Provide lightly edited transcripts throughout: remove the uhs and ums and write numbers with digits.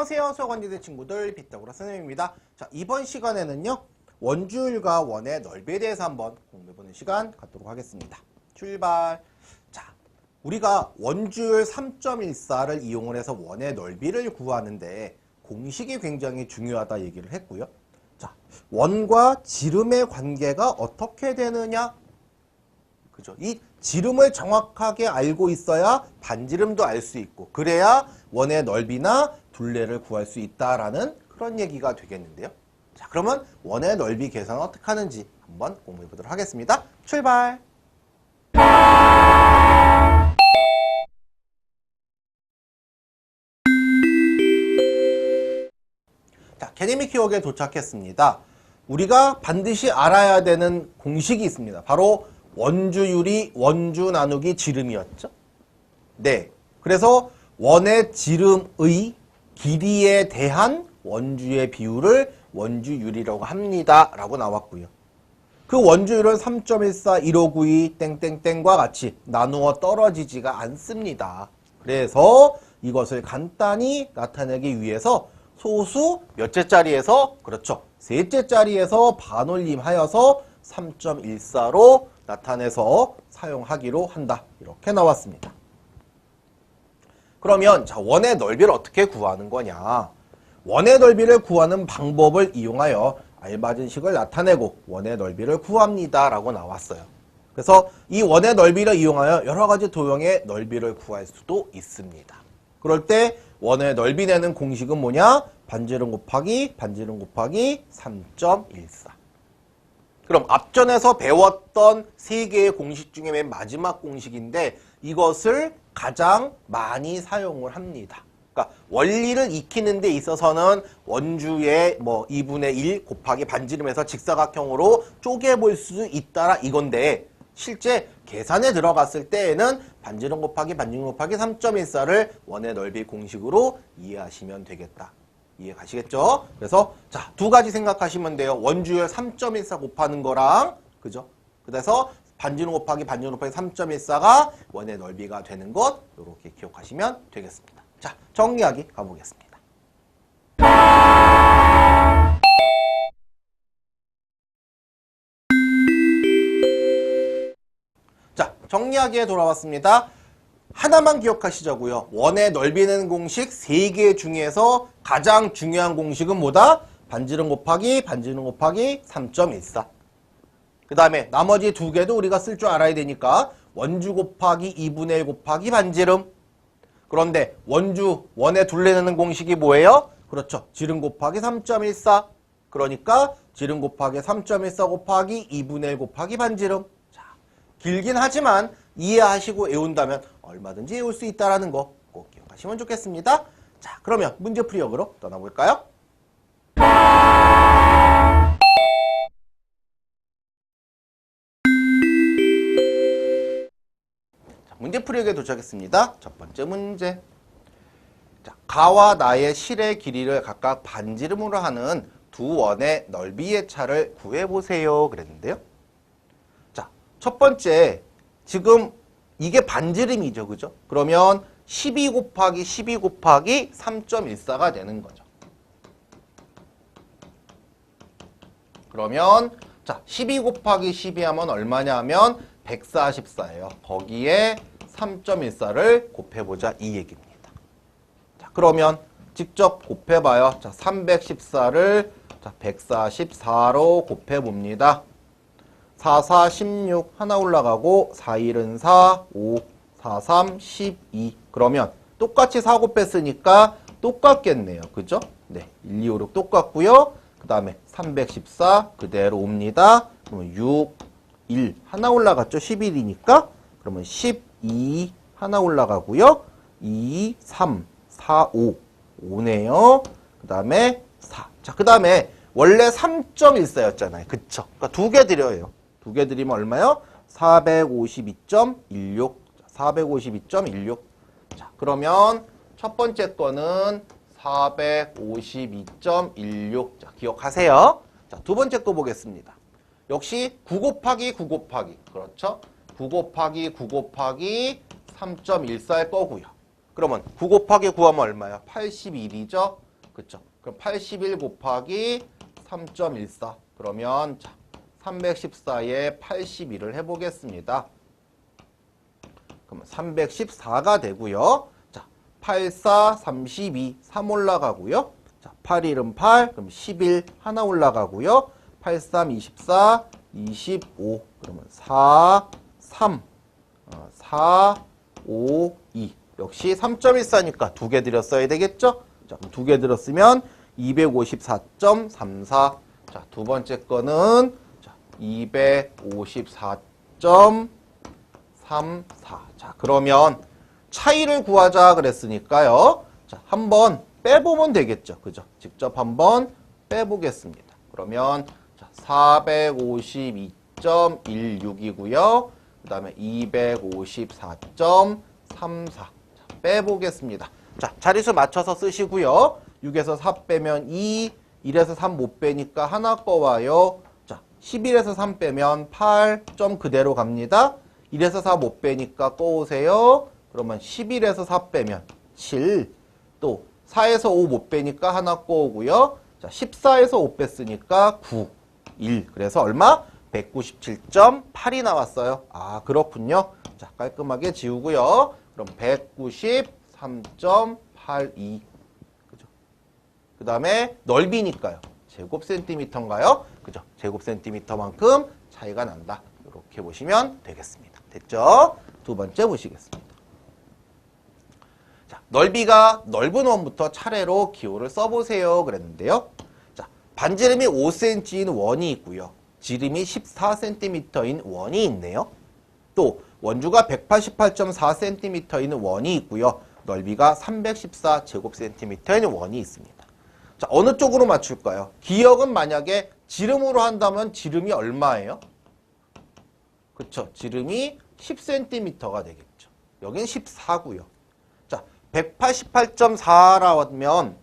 안녕하세요. 수학원지대 친구들 피타고라스 선생님입니다. 자, 이번 시간에는요. 원주율과 원의 넓이에 대해서 한번 공부해보는 시간 갖도록 하겠습니다. 출발. 자, 우리가 원주율 3.14를 이용을 해서 원의 넓이를 구하는데 공식이 굉장히 중요하다 얘기를 했고요. 자, 원과 지름의 관계가 어떻게 되느냐? 그죠? 이 지름을 정확하게 알고 있어야 반지름도 알 수 있고 그래야 원의 넓이나 둘레를 구할 수 있다라는 그런 얘기가 되겠는데요. 자, 그러면 원의 넓이 계산은 어떻게 하는지 한번 공부해 보도록 하겠습니다. 출발! 자, 개념이 키워드에 도착했습니다. 우리가 반드시 알아야 되는 공식이 있습니다. 바로 원주율이 원주 나누기 지름이었죠. 네. 그래서 원의 지름의 길이에 대한 원주의 비율을 원주율이라고 합니다. 라고 나왔고요. 그 원주율은 3.14, 1592, 땡땡땡과 같이 나누어 떨어지지가 않습니다. 그래서 이것을 간단히 나타내기 위해서 소수 몇째 자리에서, 그렇죠, 셋째 자리에서 반올림하여서 3.14로 나타내서 사용하기로 한다. 이렇게 나왔습니다. 그러면 자, 원의 넓이를 어떻게 구하는 거냐? 원의 넓이를 구하는 방법을 이용하여 알맞은 식을 나타내고 원의 넓이를 구합니다. 라고 나왔어요. 그래서 이 원의 넓이를 이용하여 여러 가지 도형의 넓이를 구할 수도 있습니다. 그럴 때 원의 넓이 내는 공식은 뭐냐? 반지름 곱하기 3.14. 그럼 앞전에서 배웠던 세 개의 공식 중에 맨 마지막 공식인데 이것을 가장 많이 사용을 합니다. 그러니까 원리를 익히는 데 있어서는 원주의 2분의 1 곱하기 반지름에서 직사각형으로 쪼개볼 수 있다라 이건데 실제 계산에 들어갔을 때에는 반지름 곱하기 3.14를 원의 넓이 공식으로 이해하시면 되겠다. 이해 가시겠죠? 그래서 자, 두 가지 생각하시면 돼요. 원주율 3.14 곱하는 거랑, 그죠? 그래서 반지름 곱하기 3.14가 원의 넓이가 되는 것, 이렇게 기억하시면 되겠습니다. 자, 정리하기 가보겠습니다. 자, 정리하기에 돌아왔습니다. 하나만 기억하시자고요. 원의 넓이는 공식 3개 중에서 가장 중요한 공식은 뭐다? 반지름 곱하기 3.14. 그 다음에 나머지 두 개도 우리가 쓸 줄 알아야 되니까 원주 곱하기 2분의 1 곱하기 반지름. 그런데 원의 둘레내는 공식이 뭐예요? 그렇죠. 지름 곱하기 3.14. 그러니까 지름 곱하기 3.14 곱하기 2분의 1 곱하기 반지름. 자, 길긴 하지만 이해하시고 외운다면 얼마든지 외울 수 있다는 거 꼭 기억하시면 좋겠습니다. 자, 그러면 문제풀이역으로 떠나볼까요? 자, 문제풀이역에 도착했습니다. 첫 번째 문제. 자, 가와 나의 실의 길이를 각각 반지름으로 하는 두 원의 넓이의 차를 구해보세요. 그랬는데요. 자, 첫 번째, 지금 이게 반지름이죠. 그죠? 그러면 12 곱하기 12 곱하기 3.14가 되는 거죠. 그러면 자, 12 곱하기 12 하면 얼마냐 하면 144예요. 거기에 3.14를 곱해보자 이 얘기입니다. 자, 그러면 직접 곱해봐요. 자, 314를 자, 144로 곱해봅니다. 4, 4, 16 하나 올라가고 4, 1은 4, 5, 4, 3, 12. 그러면 똑같이 4 곱했으니까 똑같겠네요. 그죠? 네, 1, 2, 5, 6 똑같고요. 그 다음에 314 그대로 옵니다. 그러면 6, 1 하나 올라갔죠. 11이니까. 그러면 12 하나 올라가고요. 2, 3, 4, 5 5네요. 그 다음에 4. 자, 그 다음에 원래 3.14였잖아요. 그쵸? 그러니까 두 개 드려요. 두 개 드리면 얼마요? 452.16. 452.16. 자, 그러면 첫 번째 거는 452.16. 자, 기억하세요. 자, 두 번째 거 보겠습니다. 역시 9 곱하기 9 곱하기. 그렇죠? 9 곱하기 9 곱하기 3.14일 거고요. 그러면 9 곱하기 9 하면 얼마야? 81이죠? 그쵸? 그럼 81 곱하기 3.14. 그러면 자, 314에 81을 해보겠습니다. 그러면 314가 되고요. 자, 84, 32, 3 올라가고요. 자, 81은 8, 그럼 11 하나 올라가고요. 83, 24, 25, 그러면 4, 3, 4, 5, 2. 역시 3.14니까 두 개 들였어야 되겠죠? 자, 두 개 들었으면 254.34. 자, 두 번째 거는 254.34. 자, 그러면 차이를 구하자 그랬으니까요. 자, 한번 빼보면 되겠죠. 그죠? 직접 한번 빼보겠습니다. 그러면 452.16이고요. 그 다음에 254.34. 빼보겠습니다. 자, 자릿수 맞춰서 쓰시고요. 6에서 4 빼면 2, 1에서 3 못 빼니까 하나 꺼와요. 자, 11에서 3 빼면 8, 점 그대로 갑니다. 1에서 4 못 빼니까 꺼오세요. 그러면 11에서 4 빼면 7, 또 4에서 5 못 빼니까 하나 꺼오고요. 자, 14에서 5 뺐으니까 9, 1. 그래서 얼마? 197.8이 나왔어요. 아, 그렇군요. 자, 깔끔하게 지우고요. 그럼 193.82. 그죠? 그 다음에 넓이니까요. 제곱 센티미터인가요? 그죠? 제곱 센티미터만큼 차이가 난다. 이렇게 보시면 되겠습니다. 됐죠? 두 번째 보시겠습니다. 자, 넓이가 넓은 원부터 차례로 기호를 써보세요. 그랬는데요. 자, 반지름이 5cm인 원이 있고요. 지름이 14cm인 원이 있네요. 또 원주가 188.4cm인 원이 있고요. 넓이가 314제곱cm인 원이 있습니다. 자, 어느 쪽으로 맞출까요? 기역은 만약에 지름으로 한다면 지름이 얼마예요? 그쵸? 지름이 10cm가 되겠죠. 여긴 14고요. 자, 188.4라면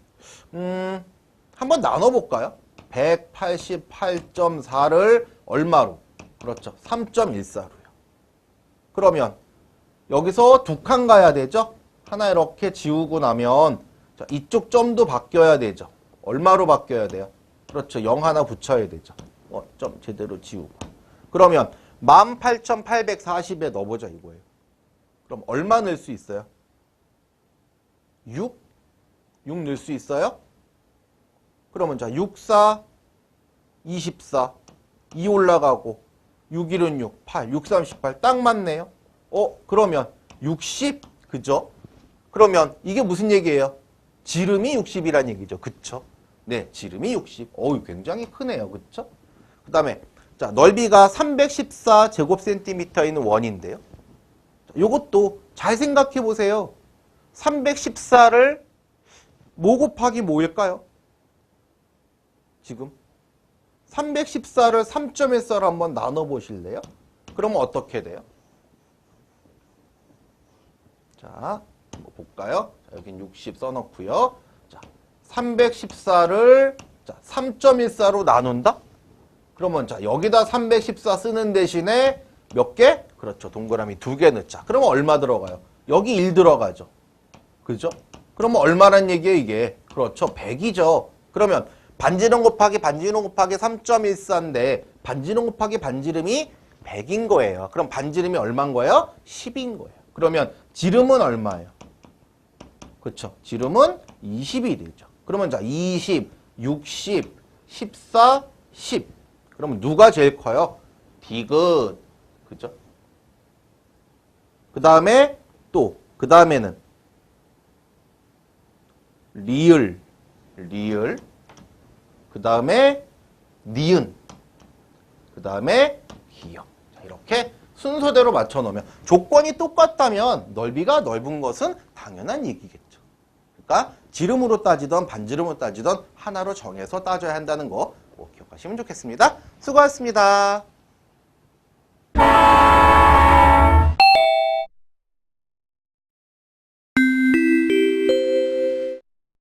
한번 나눠볼까요? 188.4를 얼마로? 그렇죠. 3.14로요. 그러면 여기서 두 칸 가야 되죠? 하나 이렇게 지우고 나면 자, 이쪽 점도 바뀌어야 되죠. 얼마로 바뀌어야 돼요? 그렇죠. 0 하나 붙여야 되죠. 점 제대로 지우고. 그러면 18,840에 넣어보자 이거예요. 그럼 얼마 넣을 수 있어요? 6? 6 넣을 수 있어요? 그러면 자, 6, 4, 24, 2 올라가고 6, 1은 6, 8, 6, 38 딱 맞네요. 그러면 60? 그죠? 그러면 이게 무슨 얘기예요? 지름이 60이란 얘기죠. 그쵸? 네, 지름이 60. 굉장히 크네요. 그쵸? 그 다음에 자, 넓이가 314제곱센티미터인 원인데요. 요것도 잘 생각해 보세요. 314를 뭐 곱하기 뭐일까요? 지금 314를 3.14로 한번 나눠 보실래요? 그러면 어떻게 돼요? 자, 한번 볼까요? 자, 여긴 60 써놓고요. 자, 314를 3.14로 나눈다? 그러면 자, 여기다 314 쓰는 대신에 몇 개? 그렇죠. 동그라미 2개 넣자. 그러면 얼마 들어가요? 여기 1 들어가죠. 그죠? 그러면 얼마란 얘기예요, 이게? 그렇죠. 100이죠. 그러면 반지름 곱하기 반지름 곱하기 3.14인데 반지름 곱하기 반지름이 100인 거예요. 그럼 반지름이 얼마인 거예요? 10인 거예요. 그러면 지름은 얼마예요? 그렇죠. 지름은 20이 되죠. 그러면 자, 20, 60, 14, 10. 그러면 누가 제일 커요? 디귿. 그죠? 그 다음에 또, 그 다음에는 리을. 그 다음에 니은. 그 다음에 기역. 자, 이렇게 순서대로 맞춰 놓으면 조건이 똑같다면 넓이가 넓은 것은 당연한 얘기겠죠. 그러니까 지름으로 따지던 반지름으로 따지던 하나로 정해서 따져야 한다는 거 꼭 기억하시면 좋겠습니다. 수고하셨습니다.